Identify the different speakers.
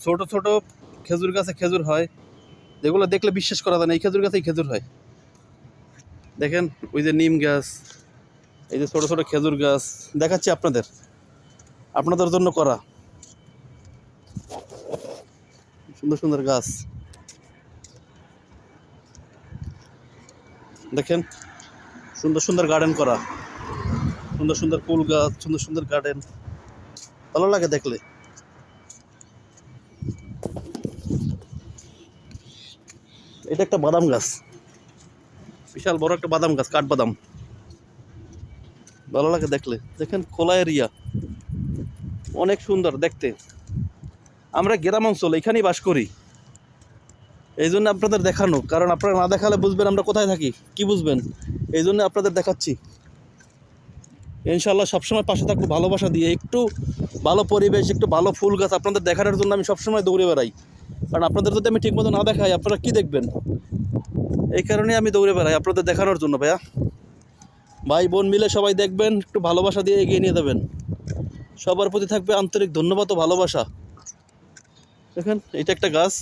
Speaker 1: ছোট ছোট খেজুর গাছে খেজুর হয়, যেগুলো দেখলে বিশ্বাস করা যায় না এই খেজুর গাছেই খেজুর হয়। দেখেন ওই যে নিম গাছ, এই যে ছোট ছোট খেজুর গাছ দেখাচ্ছি আপনাদের জন্য করা সুন্দর সুন্দর গাছ। দেখেন সুন্দর সুন্দর গার্ডেন করা, সুন্দর সুন্দর ফুল গাছ, সুন্দর সুন্দর গার্ডেন, ভালো লাগে দেখলে। এটা একটা বাদাম গাছ, বিশাল বড় একটা বাদাম গাছ, কাঠবাদাম, ভালো লাগে দেখলে। দেখেন খোলা এরিয়া, অনেক সুন্দর দেখতে। আমরা গ্রাম অঞ্চল এখানেই বাস করি, এই জন্য আপনাদের দেখানো, কারণ আপনারা না দেখালে বুঝবেন আমরা কোথায় থাকি, কি বুঝবেন, এই জন্য আপনাদের দেখাচ্ছি। ইনশাআল্লাহ সবসময় পাশে থাকবো ভালোবাসা দিয়ে, একটু ভালো পরিবেশ, একটু ভালো ফুল গাছ আপনাদের দেখানোর জন্য আমি সবসময় দৌড়ে বেড়াই। কারণ আপনাদের যদি আমি ঠিকমতো না দেখাই আপনারা কি দেখবেন, এই কারণে আমি দৌড়ে বেড়াই আপনাদের দেখানোর জন্য। ভাইয়া ভাই বোন মিলে সবাই দেখবেন, একটু ভালোবাসা দিয়ে এগিয়ে নিয়ে যাবেন। সবার প্রতি থাকবে আন্তরিক ধন্যবাদ ও ভালোবাসা। দেখেন এটা একটা গাছ,